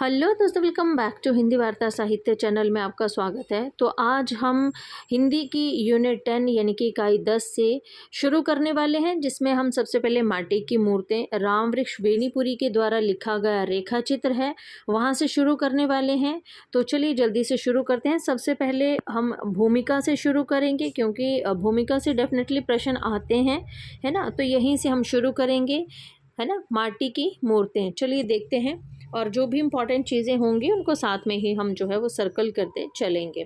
Hello दोस्तों, welcome back to Hindi वार्ता साहित्य चैनल में आपका स्वागत है। तो आज हम हिंदी की यूनिट 10 यानी कि इकाई 10 से शुरू करने वाले हैं, जिसमें हम सबसे पहले माटी की मूर्तें राम वृक्ष बेनीपुरी के द्वारा लिखा गया रेखा चित्र है, वहाँ से शुरू करने वाले हैं। तो चलिए जल्दी से शुरू करते हैं। सबसे पहले हम भूमिका से शुरू करेंगे, क्योंकि भूमिका से डेफिनेटली प्रश्न आते हैं, है ना। तो यहीं से हम शुरू करेंगे, है ना, माटी की मूर्तें। चलिए देखते हैं, और जो भी इम्पॉर्टेंट चीज़ें होंगी उनको साथ में ही हम जो है वो सर्कल करते चलेंगे।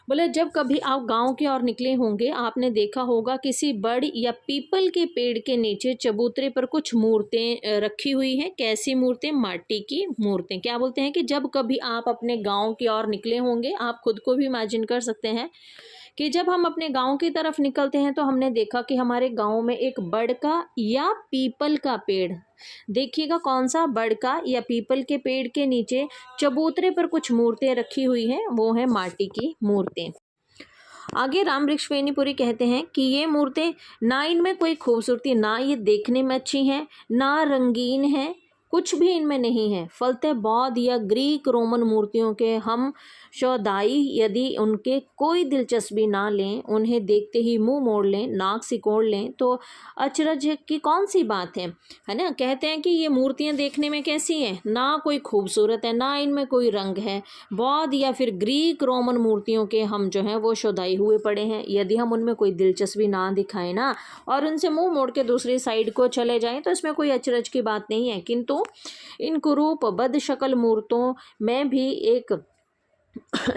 बोले, जब कभी आप गांव की ओर निकले होंगे, आपने देखा होगा किसी बड़ या पीपल के पेड़ के नीचे चबूतरे पर कुछ मूर्तें रखी हुई हैं। कैसी मूर्तें? माटी की मूर्तें। क्या बोलते हैं कि जब कभी आप अपने गांव की ओर निकले होंगे, आप खुद को भी इमेजिन कर सकते हैं कि जब हम अपने गांव की तरफ निकलते हैं तो हमने देखा कि हमारे गांव में एक बड़ का या पीपल का पेड़, देखिएगा कौन सा, बड़ का या पीपल के पेड़ के नीचे चबूतरे पर कुछ मूर्तें रखी हुई हैं, वो है माटी की मूर्तें। आगे राम वृक्ष बेनीपुरी कहते हैं कि ये मूर्तें ना इनमें कोई खूबसूरती, ना ये देखने में अच्छी हैं, ना रंगीन हैं, कुछ भी इनमें नहीं है। फलते बौद्ध या ग्रीक रोमन मूर्तियों के हम सौदाई यदि उनके कोई दिलचस्पी ना लें, उन्हें देखते ही मुंह मोड़ लें, नाक सिकोड़ लें, तो अचरज की कौन सी बात है ना। कहते हैं कि ये मूर्तियां देखने में कैसी हैं? ना कोई खूबसूरत है, ना इनमें कोई रंग है। बौद्ध या फिर ग्रीक रोमन मूर्तियों के हम जो हैं वो सौदाई हुए पड़े हैं। यदि हम उनमें कोई दिलचस्पी ना दिखाएं ना, और उनसे मुंह मोड़ के दूसरी साइड को चले जाएं, तो इसमें कोई अचरज की बात नहीं है। किंतु इन कुरूप बद शक्ल मूर्तों में भी एक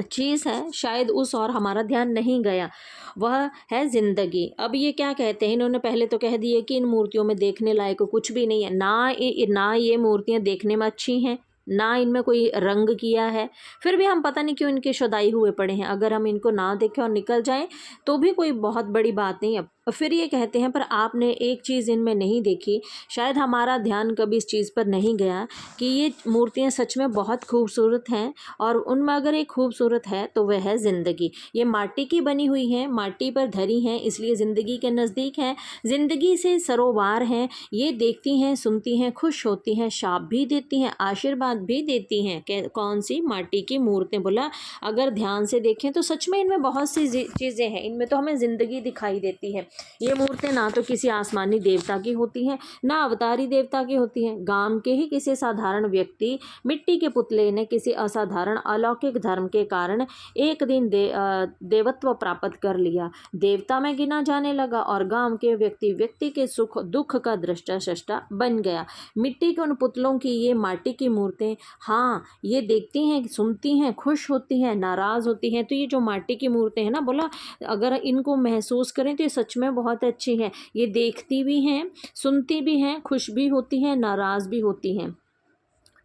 चीज़ है, शायद उस और हमारा ध्यान नहीं गया, वह है जिंदगी। अब ये क्या कहते हैं, इन्होंने पहले तो कह दिए कि इन मूर्तियों में देखने लायक कुछ भी नहीं है। ना ये मूर्तियां देखने में अच्छी हैं, ना इनमें कोई रंग किया है, फिर भी हम पता नहीं क्यों इनके शुदाई हुए पड़े हैं। अगर हम इनको ना देखें और निकल जाएं तो भी कोई बहुत बड़ी बात नहीं है। फिर ये कहते हैं, पर आपने एक चीज़ इनमें नहीं देखी, शायद हमारा ध्यान कभी इस चीज़ पर नहीं गया कि ये मूर्तियाँ सच में बहुत खूबसूरत हैं, और उनमें अगर एक खूबसूरत है तो वह है ज़िंदगी। ये माटी की बनी हुई हैं, माटी पर धरी हैं, इसलिए ज़िंदगी के नज़दीक हैं, ज़िंदगी से सरोवार हैं। ये देखती हैं, सुनती हैं, खुश होती हैं, शाप भी देती हैं, आशीर्वाद भी देती हैं। कौन सी? माटी की मूर्तें। बोला, अगर ध्यान से देखें तो सच में इनमें बहुत सी चीज़ें हैं, इनमें तो हमें ज़िंदगी दिखाई देती है। ये मूर्तें ना तो किसी आसमानी देवता की होती हैं, ना अवतारी देवता की होती हैं। गांव के ही किसी साधारण व्यक्ति मिट्टी के पुतले ने किसी असाधारण अलौकिक धर्म के कारण एक दिन देवत्व प्राप्त कर लिया, देवता में गिना जाने लगा, और गांव के व्यक्ति के सुख दुख का दृष्टा सृष्टा बन गया। मिट्टी के उन पुतलों की ये माटी की मूर्तें, हाँ, ये देखती हैं, सुनती हैं, खुश होती हैं, नाराज होती हैं। तो ये जो माटी की मूर्तें हैं ना, बोला अगर इनको महसूस करें तो ये सच में बहुत अच्छी हैं। ये देखती भी हैं, सुनती भी हैं, खुश भी होती हैं, नाराज भी होती हैं।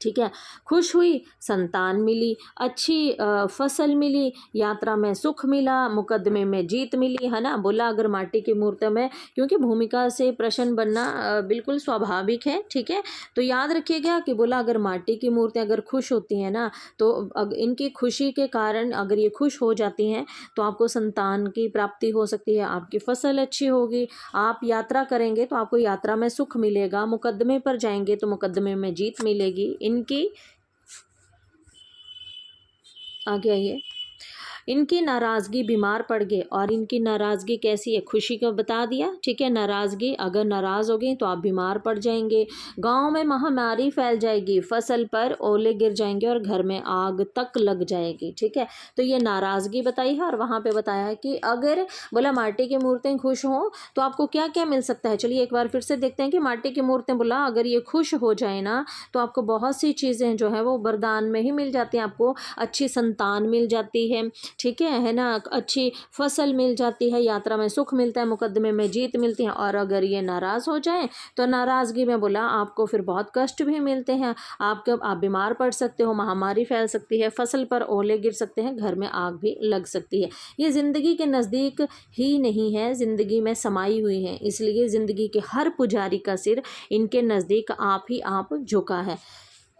ठीक है, खुश हुई, संतान मिली, अच्छी फसल मिली, यात्रा में सुख मिला, मुकदमे में जीत मिली, है ना। बोला अगर माटी की मूर्ति में, क्योंकि भूमिका से प्रश्न बनना बिल्कुल स्वाभाविक है, ठीक है। तो याद रखिएगा कि बोला अगर माटी की मूर्तियाँ अगर खुश होती हैं ना, तो इनकी खुशी के कारण अगर ये खुश हो जाती हैं तो आपको संतान की प्राप्ति हो सकती है, आपकी फसल अच्छी होगी, आप यात्रा करेंगे तो आपको यात्रा में सुख मिलेगा, मुकदमे पर जाएंगे तो मुकदमे में जीत मिलेगी। इनकी आगे आइए, इनकी नाराज़गी बीमार पड़ गए, और इनकी नाराज़गी कैसी है? खुशी का बता दिया, ठीक है। नाराज़गी, अगर नाराज़ हो गई तो आप बीमार पड़ जाएंगे, गांव में महामारी फैल जाएगी, फसल पर ओले गिर जाएंगे, और घर में आग तक लग जाएगी, ठीक है। तो ये नाराज़गी बताई है, और वहाँ पे बताया है कि अगर बोला माटी की मूर्तें खुश हों तो आपको क्या क्या मिल सकता है। चलिए एक बार फिर से देखते हैं कि माटी की मूर्तें, बोला अगर ये खुश हो जाए ना तो आपको बहुत सी चीज़ें जो है वो वरदान में ही मिल जाती हैं। आपको अच्छी संतान मिल जाती है, ठीक है ना, अच्छी फसल मिल जाती है, यात्रा में सुख मिलता है, मुकदमे में जीत मिलती है। और अगर ये नाराज़ हो जाए तो नाराज़गी में बोला आपको फिर बहुत कष्ट भी मिलते हैं, आप बीमार पड़ सकते हो, महामारी फैल सकती है, फसल पर ओले गिर सकते हैं, घर में आग भी लग सकती है। ये ज़िंदगी के नज़दीक ही नहीं है, ज़िंदगी में समाई हुई है, इसलिए ज़िंदगी के हर पुजारी का सिर इनके नज़दीक आप ही आप झुका है।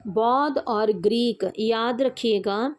बौद्ध और ग्रीक, याद रखिएगा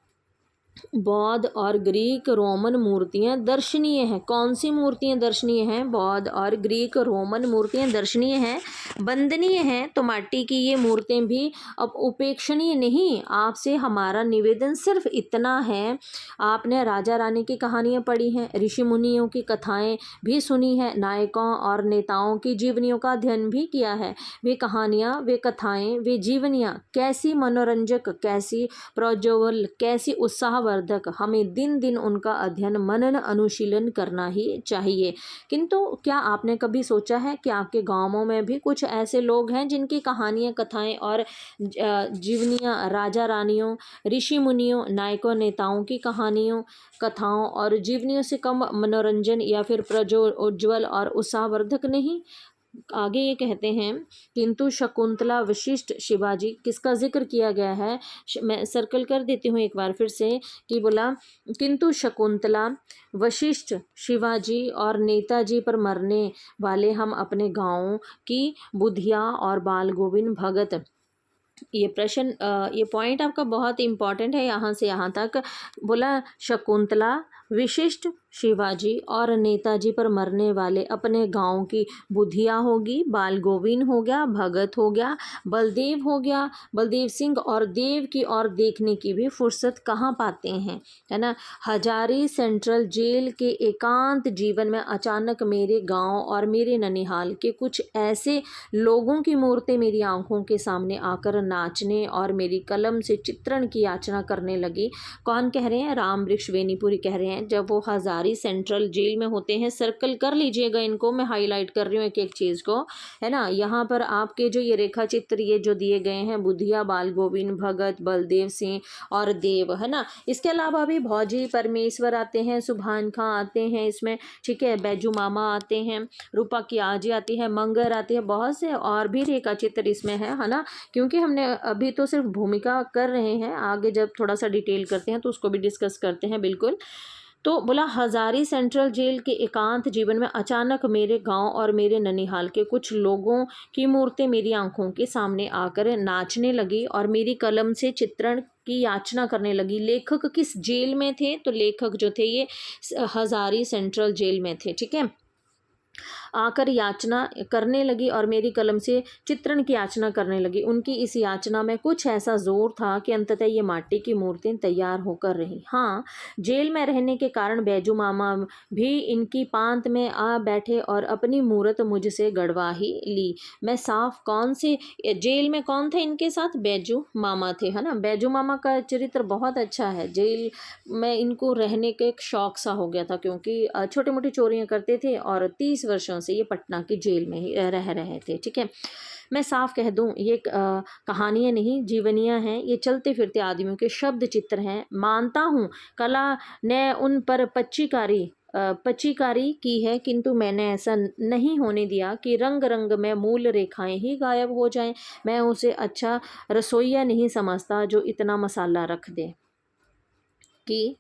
बौद्ध और ग्रीक रोमन मूर्तियाँ दर्शनीय हैं। कौन सी मूर्तियाँ दर्शनीय हैं? बौद्ध और ग्रीक रोमन मूर्तियाँ दर्शनीय हैं, वंदनीय हैं। तो माटी की ये मूर्तें भी अब उपेक्षणीय नहीं। आपसे हमारा निवेदन सिर्फ इतना है, आपने राजा रानी की कहानियाँ पढ़ी हैं, ऋषि मुनियों की कथाएँ भी सुनी है, नायकों और नेताओं की जीवनियों का अध्ययन भी किया है। वे कहानियाँ, वे कथाएँ, वे जीवनियाँ कैसी मनोरंजक, कैसी प्रज्वल, कैसी उत्साहवर्धक, हमें दिन दिन उनका अध्ययन मनन अनुशीलन करना ही चाहिए। किंतु क्या आपने कभी सोचा है कि आपके गांवों में भी कुछ ऐसे लोग हैं जिनकी कहानियाँ, कथाएं और जीवनियाँ राजा रानियों, ऋषि मुनियों, नायकों, नेताओं की कहानियों, कथाओं और जीवनियों से कम मनोरंजन या फिर प्रज्वल और उत्साहवर्धक नहीं? आगे ये कहते हैं, किंतु शकुंतला, वशिष्ठ, शिवाजी, किसका जिक्र किया गया है? मैं सर्कल कर देती हूँ एक बार फिर से कि बोला, किंतु शकुंतला, वशिष्ठ, शिवाजी और नेताजी पर मरने वाले हम अपने गाँव की बुधिया और बाल गोविंद भगत। ये प्रश्न, ये पॉइंट आपका बहुत इम्पॉर्टेंट है। यहाँ से यहाँ तक बोला, शकुंतला, विशिष्ट, शिवाजी और नेताजी पर मरने वाले अपने गांव की बुधिया होगी, बाल गोविंद हो गया, भगत हो गया, बलदेव हो गया, बलदेव सिंह, और देव की ओर देखने की भी फुर्सत कहाँ पाते हैं, है ना। हजारी सेंट्रल जेल के एकांत जीवन में अचानक मेरे गांव और मेरे ननिहाल के कुछ ऐसे लोगों की मूर्तें मेरी आंखों के सामने आकर नाचने और मेरी कलम से चित्रण की याचना करने लगी। कौन कह रहे हैं? राम वृक्ष वेनीपुरी कह रहे हैं। जब वो हजारी सेंट्रल जेल में होते हैं, सर्कल कर लीजिएगा इनको, मैं हाईलाइट कर रही हूँ एक एक चीज़ को, है ना। यहाँ पर आपके जो ये रेखा चित्र ये जो दिए गए हैं, बुधिया, बाल गोविंद भगत, बलदेव सिंह और देव, है ना। इसके अलावा भी भौजी, परमेश्वर आते हैं, सुभान खां आते हैं इसमें, ठीक है, बैजू मामा आते हैं, रूपा की आजी आती है, मंगर आती है, बहुत से और भी रेखा चित्र इसमें है ना। क्योंकि हमने अभी तो सिर्फ भूमिका कर रहे हैं, आगे जब थोड़ा सा डिटेल करते हैं तो उसको भी डिस्कस करते हैं, बिल्कुल। तो बोला, हजारी सेंट्रल जेल के एकांत जीवन में अचानक मेरे गांव और मेरे ननिहाल के कुछ लोगों की मूर्तें मेरी आंखों के सामने आकर नाचने लगी और मेरी कलम से चित्रण की याचना करने लगी। लेखक किस जेल में थे? तो लेखक जो थे ये हजारी सेंट्रल जेल में थे, ठीक है। आकर याचना करने लगी और मेरी कलम से चित्रण की याचना करने लगी। उनकी इस याचना में कुछ ऐसा जोर था कि अंततः ये माटी की मूर्तें तैयार होकर रही। हाँ, जेल में रहने के कारण बैजू मामा भी इनकी पांत में आ बैठे और अपनी मूर्त मुझसे गड़वा ही ली। मैं साफ, कौन से जेल में कौन थे इनके साथ? बैजू मामा थे, है ना। बैजू मामा का चरित्र बहुत अच्छा है। जेल में इनको रहने का एक शौक सा हो गया था, क्योंकि छोटी मोटी चोरियां करते थे और 30 वर्षों से ये पटना की जेल में ही रह रहे थे, ठीक है। मैं साफ कह दूं, ये कहानियाँ नहीं, जीवनियाँ हैं। ये चलते फिरते आदमियों के शब्द चित्र हैं। मानता हूँ कला ने उन पर पच्चीकारी की है, किंतु मैंने ऐसा नहीं होने दिया कि रंग रंग में मूल रेखाएं ही गायब हो जाएं। मैं उसे अच्छा रसोइया नहीं समझता जो इतना मसाला रख दे कि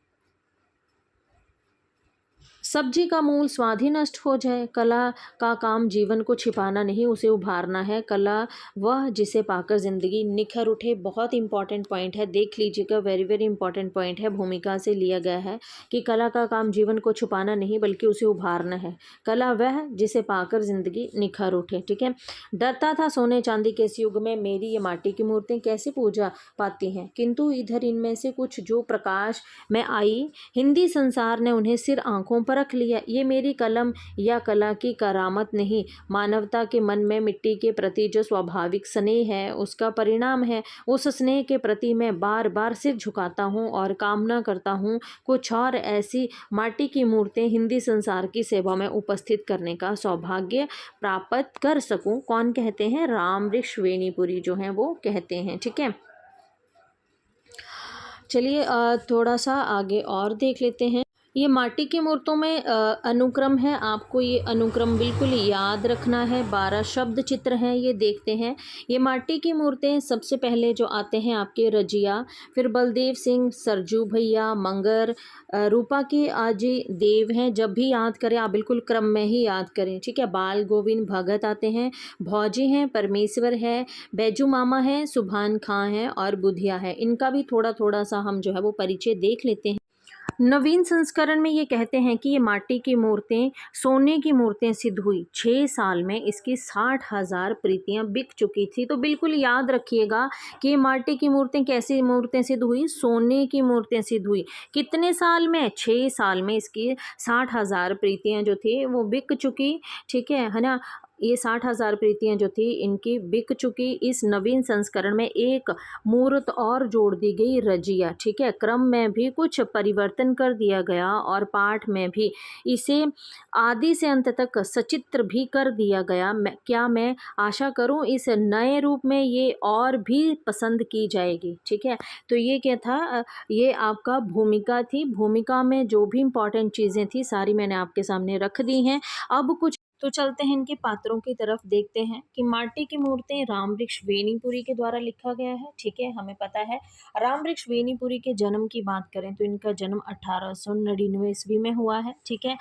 सब्जी का मूल स्वाद ही नष्ट हो जाए। कला का काम जीवन को छिपाना नहीं, उसे उभारना है। कला वह जिसे पाकर जिंदगी निखर उठे। बहुत इंपॉर्टेंट पॉइंट है, देख लीजिएगा, वेरी वेरी इंपॉर्टेंट पॉइंट है, भूमिका से लिया गया है कि कला का काम जीवन को छुपाना नहीं बल्कि उसे उभारना है। कला वह जिसे पाकर जिंदगी निखर उठे, ठीक है। डरता था सोने चांदी के इस युग में मेरी ये माटी की मूर्तें कैसे पूजा पाती हैं, किंतु इधर इनमें से कुछ जो प्रकाश में आई, हिंदी संसार ने उन्हें सिर आंखों पर रख लिया। ये मेरी कलम या कला की करामत नहीं, मानवता के मन में मिट्टी के प्रति जो स्वाभाविक स्नेह है उसका परिणाम है। उस स्नेह के प्रति मैं बार बार सिर झुकाता हूँ और कामना करता हूँ कुछ और ऐसी माटी की मूर्तें हिंदी संसार की सेवा में उपस्थित करने का सौभाग्य प्राप्त कर सकूं। कौन कहते हैं? राम वृक्ष वेनीपुरी जो हैं वो कहते हैं, ठीक है। चलिए थोड़ा सा आगे और देख लेते हैं। ये माटी की मूर्तों में अनुक्रम है, आपको ये अनुक्रम बिल्कुल याद रखना है। 12 शब्द चित्र हैं, ये देखते हैं। ये माटी की मूर्तें सबसे पहले जो आते हैं आपके रजिया, फिर बलदेव सिंह, सरजू भैया, मंगर, रूपा की आजी, देव हैं। जब भी याद करें आप बिल्कुल क्रम में ही याद करें, ठीक है। बाल गोविंद भगत आते हैं, भौजी हैं, परमेश्वर है, बैजू मामा है, सुभान खां है और बुधिया है। इनका भी थोड़ा थोड़ा सा हम जो है वो परिचय देख लेते हैं। नवीन संस्करण में ये कहते हैं कि ये माटी की मूर्तें सोने की मूर्तें सिद्ध हुई। 6 साल में इसकी 60,000 प्रतियां बिक चुकी थी। तो बिल्कुल याद रखिएगा कि ये माटी की मूर्तें कैसी मूर्तें सिद्ध हुई, सोने की मूर्तें सिद्ध हुई। कितने साल में? 6 साल में इसकी 60,000 प्रतियां जो थी वो बिक चुकी, ठीक है ना। ये 60,000 प्रतियां जो थी इनकी बिक चुकी। इस नवीन संस्करण में एक मूर्त और जोड़ दी गई, रजिया, ठीक है। क्रम में भी कुछ परिवर्तन कर दिया गया और पाठ में भी इसे आदि से अंत तक सचित्र भी कर दिया गया। मैं आशा करूं इस नए रूप में ये और भी पसंद की जाएगी, ठीक है। तो ये क्या था, ये आपका भूमिका थी। भूमिका में जो भी इम्पोर्टेंट चीज़ें थी सारी मैंने आपके सामने रख दी हैं। अब कुछ तो चलते हैं इनके पात्रों की तरफ, देखते हैं कि माटी की मूर्तें रामवृक्ष वेणीपुरी के द्वारा लिखा गया है, ठीक है। हमें पता है रामवृक्ष वेणीपुरी के जन्म की बात करें तो इनका जन्म 1899 ईस्वी में हुआ है, ठीक है।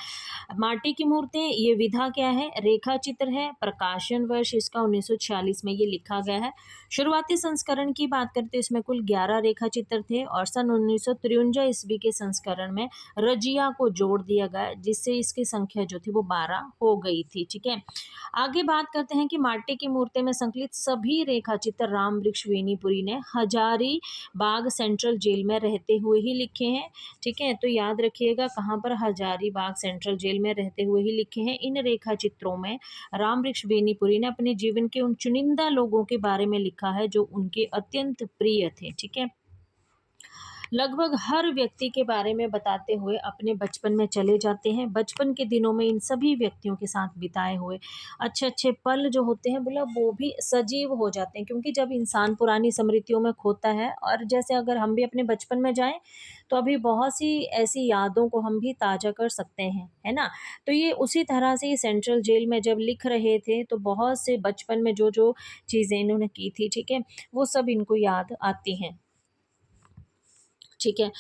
माटी की मूर्तें, ये विधा क्या है, रेखा चित्र है। प्रकाशन वर्ष इसका 1946 में ये लिखा गया है। शुरुआती संस्करण की बात करते इसमें कुल 11 रेखा चित्र थे और सन 1953 ईस्वी के संस्करण में रजिया को जोड़ दिया गया, जिससे इसकी संख्या जो थी वो 12 हो गई थी, ठीक है। आगे बात करते हैं कि माटी की मूर्ति में संकलित सभी रेखा चित्र रामवृक्ष वेणीपुरी ने हजारी बाग सेंट्रल जेल में रहते हुए ही लिखे हैं, ठीक है। तो याद रखिएगा कहाँ पर, हजारी बाग सेंट्रल जेल में रहते हुए ही लिखे हैं। इन रेखा चित्रों में रामवृक्ष वेणीपुरी ने अपने जीवन के उन चुनिंदा लोगों के बारे में लिखा है जो उनके अत्यंत प्रिय थे, ठीक है। लगभग हर व्यक्ति के बारे में बताते हुए अपने बचपन में चले जाते हैं। बचपन के दिनों में इन सभी व्यक्तियों के साथ बिताए हुए अच्छे अच्छे पल जो होते हैं बोला वो भी सजीव हो जाते हैं, क्योंकि जब इंसान पुरानी स्मृतियों में खोता है, और जैसे अगर हम भी अपने बचपन में जाएं तो अभी बहुत सी ऐसी यादों को हम भी ताज़ा कर सकते हैं, है ना। तो ये उसी तरह से सेंट्रल जेल में जब लिख रहे थे तो बहुत से बचपन में जो जो चीज़ें इन्होंने की थी, ठीक है, वो सब इनको याद आती हैं, ठीक है।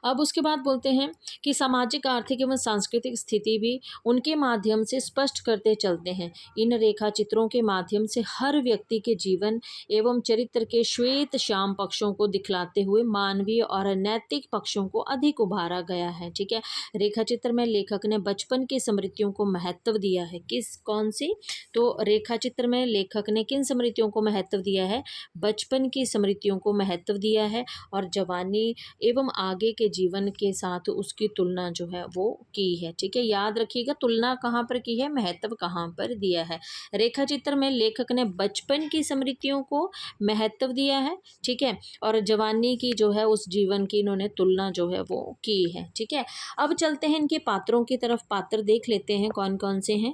अब उसके बाद बोलते हैं कि सामाजिक, आर्थिक एवं सांस्कृतिक स्थिति भी उनके माध्यम से स्पष्ट करते चलते हैं। इन रेखा चित्रों के माध्यम से हर व्यक्ति के जीवन एवं चरित्र के श्वेत श्याम पक्षों को दिखलाते हुए मानवीय और नैतिक पक्षों को अधिक उभारा गया है, ठीक है। रेखा चित्र में लेखक ने बचपन की स्मृतियों को महत्व दिया है। कौन सी? तो रेखा चित्र में लेखक ने किन स्मृतियों को महत्व दिया है? बचपन की स्मृतियों को महत्व दिया है और जवानी एवं आगे के जीवन के साथ उसकी तुलना जो है वो की है, ठीक है। याद रखिएगा तुलना कहाँ पर की है, महत्व कहाँ पर दिया है। रेखा चित्र में लेखक ने बचपन की स्मृतियों को महत्व दिया है, ठीक है, और जवानी की जो है उस जीवन की इन्होंने तुलना जो है वो की है, ठीक है। अब चलते हैं इनके पात्रों की तरफ। पात्र देख लेते हैं कौन कौन से हैं।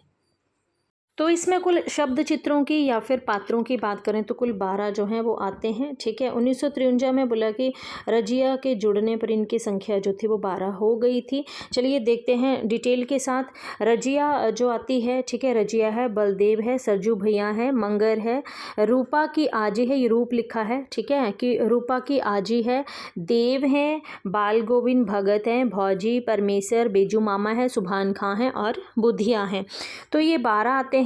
तो इसमें कुल शब्द चित्रों की या फिर पात्रों की बात करें तो कुल 12 जो हैं वो आते हैं, ठीक है। 1953 में बोला कि रजिया के जुड़ने पर इनकी संख्या जो थी वो 12 हो गई थी। चलिए देखते हैं डिटेल के साथ। रजिया जो आती है, ठीक है, रजिया है, बलदेव है, सरजू भैया है, मंगर है, रूपा की आजी है, ये रूप लिखा है, ठीक है, कि रूपा की आजी है, देव है, बाल गोविंद भगत हैं, भौजी, परमेश्वर, बेजू मामा है, सुभान खां है और बुधिया हैं। तो ये 12 आते हैं।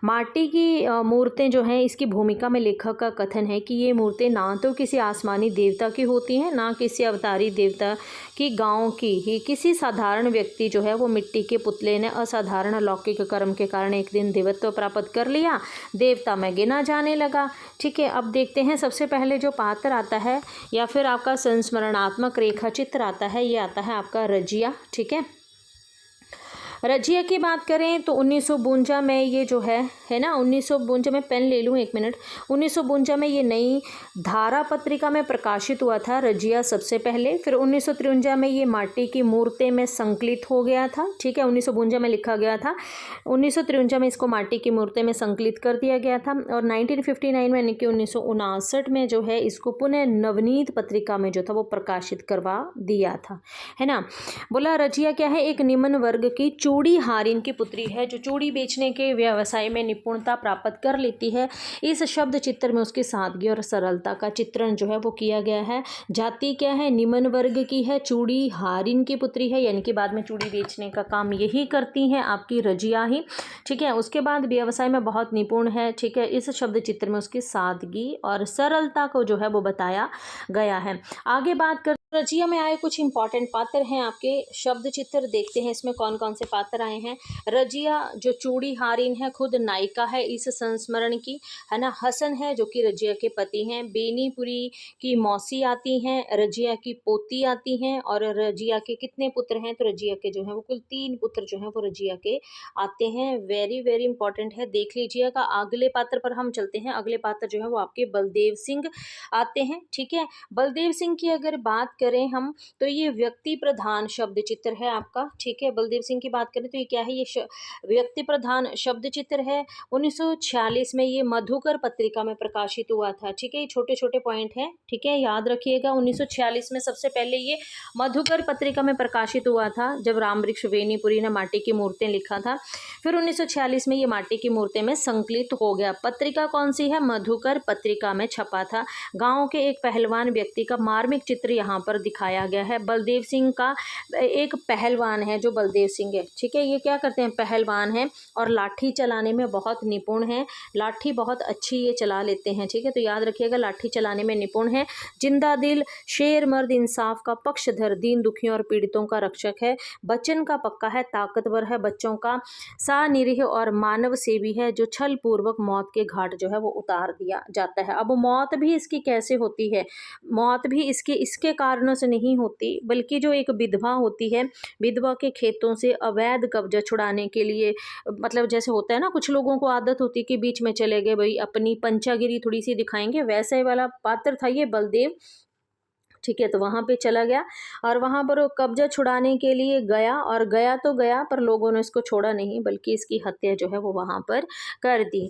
माटी की मूर्तें जो हैं इसकी भूमिका में लेखक का कथन है कि ये मूर्तें ना तो किसी आसमानी देवता की होती हैं, ना किसी अवतारी देवता की, गांव की ही किसी साधारण व्यक्ति जो है वो मिट्टी के पुतले ने असाधारण अलौकिक कर्म के कारण एक दिन देवत्व प्राप्त कर लिया, देवता में गिना जाने लगा, ठीक है। अब देखते हैं सबसे पहले जो पात्र आता है या फिर आपका संस्मरणात्मक रेखा चित्र आता है, ये आता है आपका रजिया, ठीक है। रजिया की बात करें तो 1952 में ये जो है है ना, 1952 में, पेन ले लूँ 1 मिनट, 1952 में ये नई धारा पत्रिका में प्रकाशित हुआ था रजिया सबसे पहले। फिर 1953 में ये माटी की मूर्तें में संकलित हो गया था, ठीक है, 1952 में लिखा गया था, 1953 में इसको माटी की मूर्तें में संकलित कर दिया गया था। और 1959 में यानी कि 1959 में जो है इसको पुनः नवनीत पत्रिका में जो था वो प्रकाशित करवा दिया था, है ना। बोला रजिया क्या है, एक निम्न वर्ग की चूड़ी हारिन की पुत्री है जो चूड़ी बेचने के व्यवसाय में निपुणता प्राप्त कर लेती है। इस शब्द चित्र में उसकी सादगी और सरलता का चित्रण जो है वो किया गया है। जाति क्या है, निम्न वर्ग की है, चूड़ी हारिन की पुत्री है, यानी कि बाद में चूड़ी बेचने का काम यही करती हैं आपकी रजिया ही, ठीक है। उसके बाद व्यवसाय में बहुत निपुण है, ठीक है। इस शब्द चित्र में उसकी सादगी और सरलता को जो है वो बताया गया है। आगे बात कर रजिया में आए कुछ इंपॉर्टेंट पात्र हैं आपके शब्द चित्र, देखते हैं इसमें कौन कौन से पात्र आए हैं। रजिया जो चूड़ी हारिन है खुद नायिका है इस संस्मरण की, है ना। हसन है जो कि रजिया के पति हैं। बेनीपुरी की मौसी आती हैं, रजिया की पोती आती हैं। और रजिया के कितने पुत्र हैं, तो रजिया के जो हैं वो कुल 3 पुत्र जो हैं वो रजिया के आते हैं। वेरी वेरी इंपॉर्टेंट है, देख लीजिएगा। अगले पात्र पर हम चलते हैं। अगले पात्र जो है वो आपके बलदेव सिंह आते हैं, ठीक है। बलदेव सिंह की अगर बात करें हम तो ये व्यक्ति प्रधान शब्द चित्र है आपका, ठीक है। बलदेव सिंह की बात करें तो ये क्या है, ये व्यक्ति प्रधान शब्द चित्र है। 1946 में ये मधुकर पत्रिका में प्रकाशित हुआ था, ठीक है। ये छोटे छोटे पॉइंट हैं, ठीक है, याद रखिएगा। 1946 में सबसे पहले ये मधुकर पत्रिका में प्रकाशित हुआ था जब रामवृक्ष बेनीपुरी ने माटी की मूर्तें लिखा था। फिर 1946 में ये माटी की मूर्तें में संकलित हो गया। पत्रिका कौन सी है, मधुकर पत्रिका में छपा था। गांव के एक पहलवान व्यक्ति का मार्मिक चित्र यहाँ पर दिखाया गया है। बलदेव सिंह का एक पहलवान है जो बलदेव सिंह है, ठीक है। ये क्या करते हैं, पहलवान है और लाठी चलाने में बहुत निपुण है। लाठी बहुत अच्छी ये चला लेते हैं, ठीक है। तो याद रखिएगा लाठी चलाने में निपुण है। जिंदा दिल, शेर मर्द, इंसाफ का पक्षधर, दीन दुखियों और पीड़ितों का रक्षक है। बचन का पक्का है, ताकतवर है, बच्चों का सानिरीह और मानव सेवी है जो छल पूर्वक मौत के घाट जो है वो उतार दिया जाता है। अब मौत भी इसकी कैसे होती है, मौत भी इसके कारणों से नहीं होती, बल्कि जो एक विधवा होती है, विधवा के खेतों से अवैध कब्जा छुड़ाने के लिए, मतलब जैसे होता है ना, कुछ लोगों को आदत होती है कि बीच में चले गए भाई अपनी पंचागिरी थोड़ी सी दिखाएंगे, वैसे वाला पात्र था ये बलदेव, ठीक है। तो वहाँ पे चला गया और वहाँ पर वो कब्जा छुड़ाने के लिए गया, और गया तो गया पर लोगों ने इसको छोड़ा नहीं, बल्कि इसकी हत्या जो है वो वहाँ पर कर दी।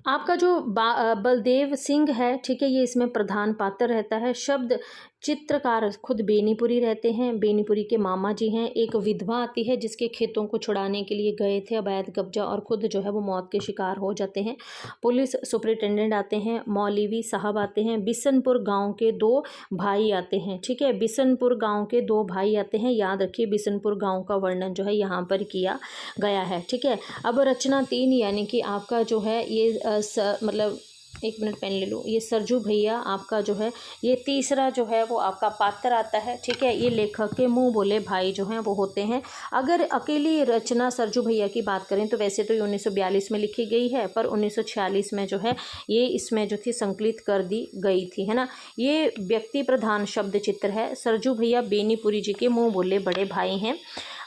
आपका जो बलदेव सिंह है, ठीक है, ये इसमें प्रधान पात्र रहता है। शब्द चित्रकार खुद बेनीपुरी रहते हैं, बेनीपुरी के मामा जी हैं। एक विधवा आती है जिसके खेतों को छुड़ाने के लिए गए थे अवैध कब्जा, और खुद जो है वो मौत के शिकार हो जाते हैं। पुलिस सुपरिटेंडेंट आते हैं, मौलवी साहब आते हैं, बिशनपुर गांव के 2 भाई आते हैं, ठीक है। बिशनपुर गांव के 2 भाई आते हैं, याद रखिए बिशनपुर गांव का वर्णन जो है यहाँ पर किया गया है, ठीक है। अब रचना 3 यानी कि आपका जो है ये मतलब 1 मिनट पेन ले लो, ये सरजू भैया आपका जो है ये तीसरा जो है वो आपका पात्र आता है, ठीक है। ये लेखक के मुंह बोले भाई जो हैं वो होते हैं। अगर अकेली रचना सरजू भैया की बात करें तो वैसे तो ये 1942 में लिखी गई है, पर 1946 में जो है ये इसमें जो थी संकलित कर दी गई थी, है ना। ये व्यक्ति प्रधान शब्द चित्र है। सरजू भैया बेनीपुरी जी के मुँह बोले बड़े भाई हैं।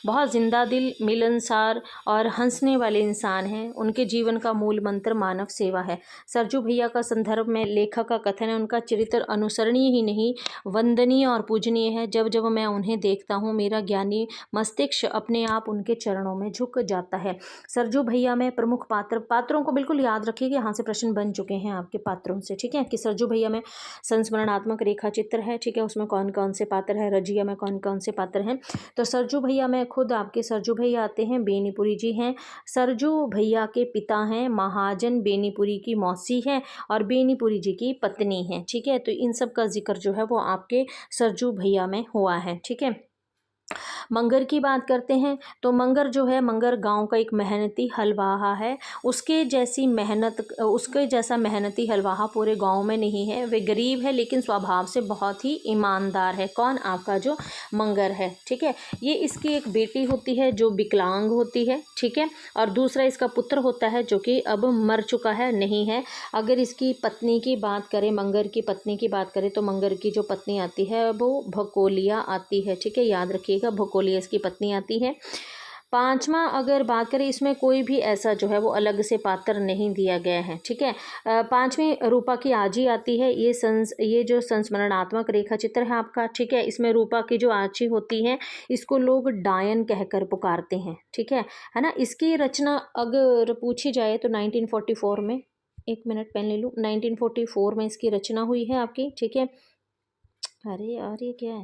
बहुत जिंदा दिल, मिलनसार और हंसने वाले इंसान हैं। उनके जीवन का मूल मंत्र मानव सेवा है। सरजू भैया का संदर्भ में लेखक का कथन है, उनका चरित्र अनुसरणीय ही नहीं वंदनीय और पूजनीय है। जब जब मैं उन्हें देखता हूँ मेरा ज्ञानी मस्तिष्क अपने आप उनके चरणों में झुक जाता है। सरजू भैया में प्रमुख पात्रों को बिल्कुल याद रखिए, यहाँ से प्रश्न बन चुके हैं आपके पात्रों से, ठीक है। कि सरजू भैया में संस्मरणात्मक रेखा चित्र है, ठीक है, उसमें कौन कौन से पात्र है, रजिया में कौन कौन से पात्र हैं। तो सरजू भैया में खुद आपके सरजू भैया आते हैं, बेनीपुरी जी हैं। सरजू भैया के पिता हैं महाजन बेनीपुरी की मौसी हैं और बेनीपुरी जी की पत्नी हैं, ठीक है। तो इन सब का जिक्र जो है वो आपके सरजू भैया में हुआ है, ठीक है। मंगर की बात करते हैं तो मंगर जो है, मंगर गांव का एक मेहनती हलवाहा है। उसके जैसा मेहनती हलवाहा पूरे गांव में नहीं है। वे गरीब है लेकिन स्वभाव से बहुत ही ईमानदार है। कौन? आपका जो मंगर है, ठीक है। ये इसकी एक बेटी होती है जो विकलांग होती है, ठीक है, और दूसरा इसका पुत्र होता है जो कि अब मर चुका है, नहीं है। अगर इसकी पत्नी की बात करें, मंगर की पत्नी की बात करें तो मंगर की जो पत्नी आती है वो भकोलिया आती है, ठीक है, याद रखिएगा, भकोलिया इसकी पत्नी आती है। पाँचवा अगर बात करें, इसमें कोई भी ऐसा जो है वो अलग से पात्र नहीं दिया गया है, ठीक है। पाँचवीं रूपा की आजी आती है। ये जो संस्मरणात्मक रेखा चित्र है आपका, ठीक है। इसमें रूपा की जो आजी होती है इसको लोग डायन कहकर पुकारते हैं, ठीक है ना। इसकी रचना अगर पूछी जाए तो 1944 में, एक मिनट पेन ले लूँ, 1944 में इसकी रचना हुई है आपकी, ठीक है। अरे यार ये क्या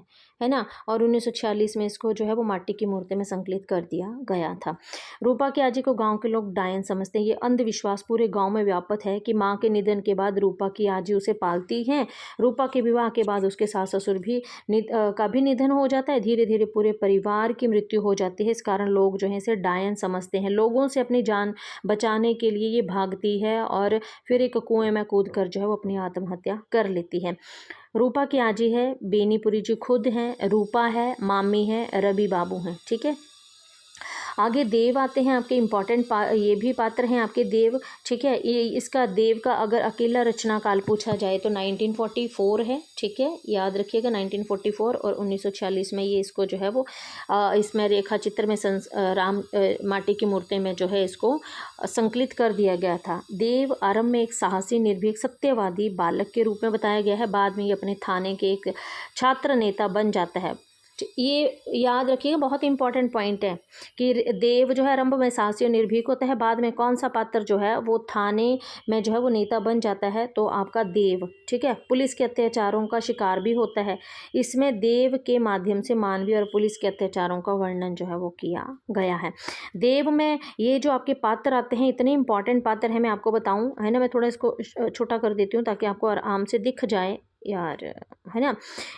है ना। और 1946 में इसको जो है वो माटी की मूर्ति में संकलित कर दिया गया था। रूपा की आजी को गांव के लोग डायन समझते हैं। ये अंधविश्वास पूरे गांव में व्याप्त है कि मां के निधन के बाद रूपा की आजी उसे पालती हैं। रूपा के विवाह के बाद उसके सास ससुर का भी निधन हो जाता है। धीरे धीरे पूरे परिवार की मृत्यु हो जाती है। इस कारण लोग जो है इसे डायन समझते हैं। लोगों से अपनी जान बचाने के लिए ये भागती है और फिर एक कुएं में कूद कर जो है वो अपनी आत्महत्या कर लेती है। रूपा की आजी है बेनीपुरी जी खुद हैं, रूपा है, मामी है, रवि बाबू हैं, ठीक है। आगे देव आते हैं आपके इम्पॉर्टेंट ये भी पात्र हैं आपके देव, ठीक है। ये इसका देव का अगर अकेला रचना काल पूछा जाए तो 1944 है, ठीक है, याद रखिएगा 1944। और 1946 में ये इसको जो है वो इसमें रेखा चित्र में माटी की मूर्ति में जो है इसको संकलित कर दिया गया था। देव आरंभ में एक साहसी निर्भीक सत्यवादी बालक के रूप में बताया गया है। बाद में ये अपने थाने के एक छात्र नेता बन जाता है। ये याद रखिएगा, बहुत इंपॉर्टेंट पॉइंट है कि देव जो है आरंभ में साहसी और निर्भीक होता है। बाद में कौन सा पात्र जो है वो थाने में जो है वो नेता बन जाता है, तो आपका देव, ठीक है। पुलिस के अत्याचारों का शिकार भी होता है। इसमें देव के माध्यम से मानवीय और पुलिस के अत्याचारों का वर्णन जो है वो किया गया है। देव में ये जो आपके पात्र आते हैं, इतने इंपॉर्टेंट पात्र हैं, मैं आपको बताऊं, है ना। मैं थोड़ा इसको छोटा कर देती हूँ ताकि आपको आराम से दिख जाए यार, है ना।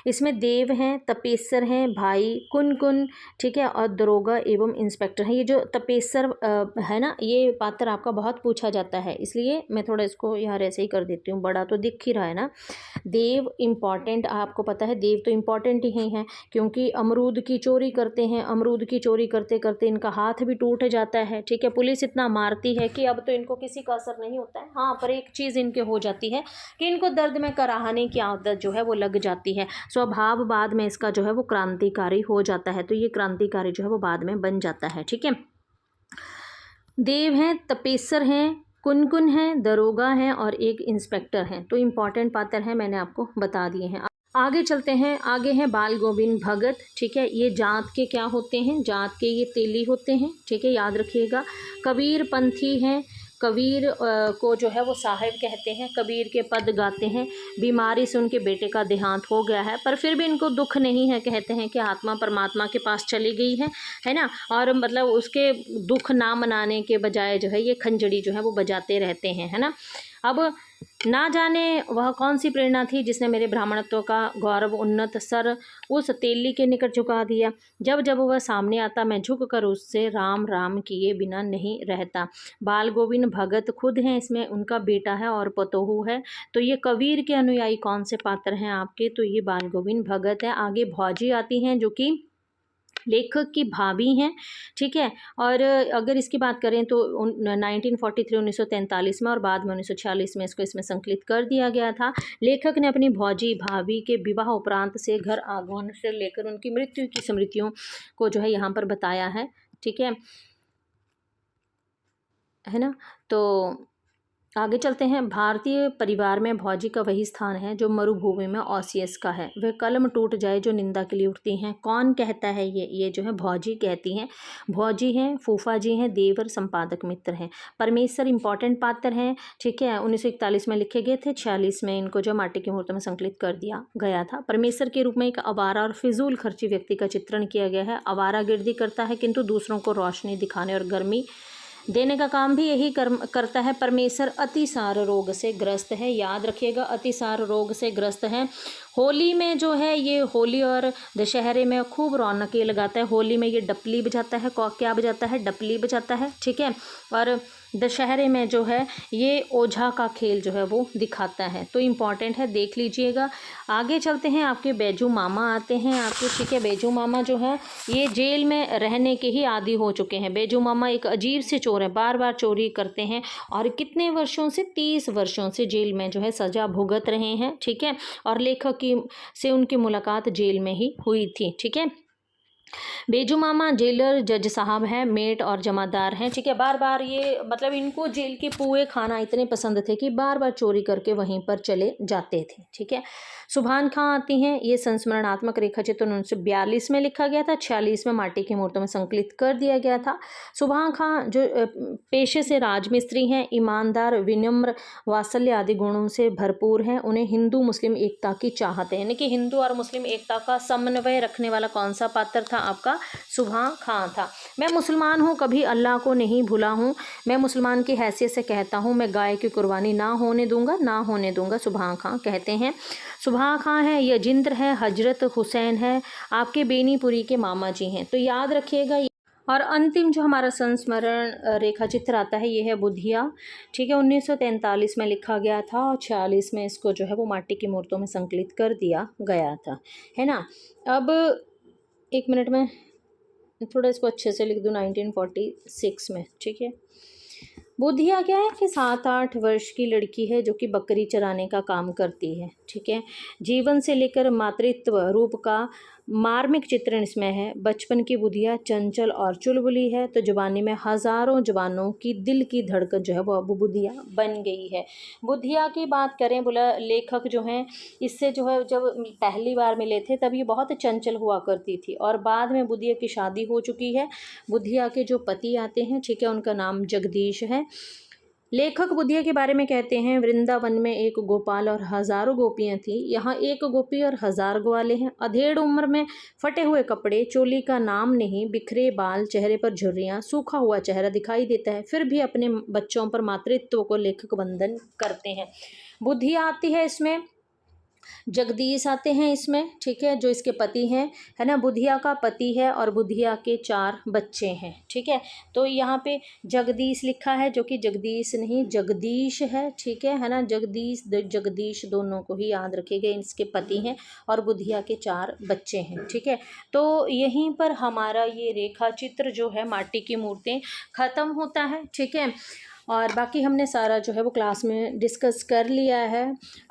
इसमें देव हैं, तपेसर हैं, भाई कुन, ठीक है, और दरोगा एवं इंस्पेक्टर हैं। ये जो तपेसर है ना, ये पात्र आपका बहुत पूछा जाता है, इसलिए मैं थोड़ा इसको यार ऐसे ही कर देती हूँ, बड़ा तो दिख ही रहा है ना। देव इम्पॉर्टेंट, आपको पता है देव तो इम्पॉर्टेंट ही हैं, क्योंकि अमरूद की चोरी करते हैं। अमरूद की चोरी करते करते इनका हाथ भी टूट जाता है, ठीक है। पुलिस इतना मारती है कि अब तो इनको किसी का असर नहीं होता है। हाँ, पर एक चीज़ इनके हो जाती है कि इनको दर्द में कराहने की आदत जो है वो लग जाती है। स्वभाव बाद में इसका जो है वो क्रांतिकारी हो जाता है, तो ये क्रांतिकारी जो है वो बाद में बन जाता है, ठीक है। देव हैं, तपेसर हैं, कुन हैं, दरोगा हैं और एक इंस्पेक्टर हैं। तो इम्पॉर्टेंट पात्र हैं, मैंने आपको बता दिए हैं। आगे चलते हैं। आगे हैं बाल गोविंद भगत, ठीक है। ये जात के क्या होते हैं, जात के ये तेली होते हैं, ठीक है, याद रखिएगा। कबीर पंथी हैं। कबीर को जो है वो साहिब कहते हैं। कबीर के पद गाते हैं। बीमारी से उनके बेटे का देहांत हो गया है, पर फिर भी इनको दुख नहीं है। कहते हैं कि आत्मा परमात्मा के पास चली गई है ना। और मतलब उसके दुख ना मनाने के बजाय जो है ये खंजड़ी जो है वो बजाते रहते हैं, है ना। अब ना जाने वह कौन सी प्रेरणा थी जिसने मेरे ब्राह्मणत्व का गौरव उन्नत सर उस तेली के निकट झुका दिया। जब जब वह सामने आता मैं झुक कर उससे राम राम किए बिना नहीं रहता। बाल गोविंद भगत खुद हैं, इसमें उनका बेटा है और पतोहू है। तो ये कबीर के अनुयायी कौन से पात्र हैं आपके, तो ये बाल गोविंद भगत है। आगे भौजी आती हैं जो कि लेखक की भाभी हैं, ठीक है। और अगर इसकी बात करें तो 1943 1943 में और बाद में 1946 में इसको इसमें संकलित कर दिया गया था। लेखक ने अपनी भौजी भाभी के विवाह उपरांत से घर आगमन से लेकर उनकी मृत्यु की स्मृतियों को जो है यहाँ पर बताया है, ठीक है ना। तो आगे चलते हैं। भारतीय परिवार में भौजी का वही स्थान है जो मरुभूमि में ओसियस का है। वह कलम टूट जाए जो निंदा के लिए उठती हैं। कौन कहता है ये जो है भौजी कहती हैं। भौजी हैं, फूफा जी हैं, देवर संपादक मित्र हैं। परमेश्वर इंपॉर्टेंट पात्र हैं, ठीक है। 1941 में लिखे गए थे, 46 में इनको जो माटी की मूर्ति में संकलित कर दिया गया था। परमेश्वर के रूप में एक आवारा और फिजूल खर्ची व्यक्ति का चित्रण किया गया है। आवारागर्दी करता है किंतु दूसरों को रोशनी दिखाने और गर्मी देने का काम भी यही करता है। परमेश्वर अतिसार रोग से ग्रस्त है, याद रखिएगा, अतिसार रोग से ग्रस्त है। होली में जो है ये होली और दशहरे में खूब रौनकें लगाता है। होली में ये डपली बजाता है, क्या बजाता है, डपली बजाता है, ठीक है। और दशहरे में जो है ये ओझा का खेल जो है वो दिखाता है। तो इम्पॉर्टेंट है, देख लीजिएगा। आगे चलते हैं। आपके बैजू मामा आते हैं आपके, ठीक है। बैजू मामा जो है ये जेल में रहने के ही आदी हो चुके हैं। बैजू मामा एक अजीब से चोर है, बार बार चोरी करते हैं और कितने वर्षों से 30 वर्षों से जेल में जो है सजा भुगत रहे हैं, ठीक है। और लेखक से उनकी मुलाकात जेल में ही हुई थी, ठीक है। बेजू मामा जेलर जज साहब हैं, मेट और जमादार हैं, ठीक है। बार बार ये मतलब इनको जेल के पुए खाना इतने पसंद थे कि बार बार चोरी करके वहीं पर चले जाते थे, ठीक है। सुभान खां आती हैं, ये संस्मरणात्मक रेखा चित्र 1942 में लिखा गया था, 46 में माटी की मूर्तों में संकलित कर दिया गया था। सुभान खां जो पेशे से राजमिस्त्री हैं, ईमानदार, विनम्र, वात्सल्य आदि गुणों से भरपूर हैं। उन्हें हिंदू मुस्लिम एकता की चाहत है, यानी कि हिंदू और मुस्लिम एकता का समन्वय रखने वाला कौन सा पात्र था आपका? सुभान खां था। मैं मुसलमान हूँ, कभी अल्लाह को नहीं भूला हूँ, मैं मुसलमान की हैसियत से कहता हूँ, मैं गाय की कुर्बानी ना होने दूंगा, सुभान खां कहते हैं। सुभान खां है, यजिंद्र है, हजरत हुसैन है, आपके बेनीपुरी के मामा जी हैं, तो याद रखिएगा। और अंतिम जो हमारा संस्मरण रेखा चित्र आता है ये है बुधिया, ठीक है। 1943 में लिखा गया था और 46 में इसको जो है वो माटी की मूर्तों में संकलित कर दिया गया था, है ना। अब एक मिनट में थोड़ा इसको अच्छे से लिख दूँ, 1946 में, ठीक है। बुधिया क्या है कि 7-8 वर्ष की लड़की है जो कि बकरी चराने का काम करती है, ठीक है। जीवन से लेकर मातृत्व रूप का मार्मिक चित्रण इसमें है। बचपन की बुधिया चंचल और चुलबुली है, तो जवानी में हजारों जवानों की दिल की धड़कन जो है वो अब बुधिया बन गई है। बुधिया की बात करें, बोला लेखक जो हैं इससे जो है जब पहली बार मिले थे तब ये बहुत चंचल हुआ करती थी, और बाद में बुधिया की शादी हो चुकी है। बुधिया के जो पति आते हैं, ठीक है, उनका नाम जगदीश है। लेखक बुधिया के बारे में कहते हैं, वृंदावन में एक गोपाल और हजारों गोपियां थी, यहाँ एक गोपी और 1000 ग्वाले हैं। अधेड़ उम्र में फटे हुए कपड़े, चोली का नाम नहीं, बिखरे बाल, चेहरे पर झुर्रियाँ, सूखा हुआ चेहरा दिखाई देता है, फिर भी अपने बच्चों पर मातृत्व को लेखक वंदन करते हैं। बुधिया आती है इसमें, जगदीश आते हैं इसमें, ठीक है, जो इसके पति हैं, है ना। बुधिया का पति है और बुधिया के 4 बच्चे हैं, ठीक है। तो यहाँ पे जगदीश लिखा है जो कि जगदीश नहीं जगदीश है, ठीक है ना। जगदीश दोनों को ही याद रखिएगा, इसके पति हैं और बुधिया के 4 बच्चे हैं, ठीक है। तो यहीं पर हमारा ये रेखा चित्र जो है माटी की मूर्तें ख़त्म होता है, ठीक है। और बाकी हमने सारा जो है वो क्लास में डिस्कस कर लिया है।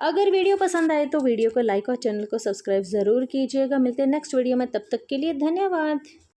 अगर वीडियो पसंद आए तो वीडियो को लाइक और चैनल को सब्सक्राइब ज़रूर कीजिएगा। मिलते हैं नेक्स्ट वीडियो में, तब तक के लिए धन्यवाद।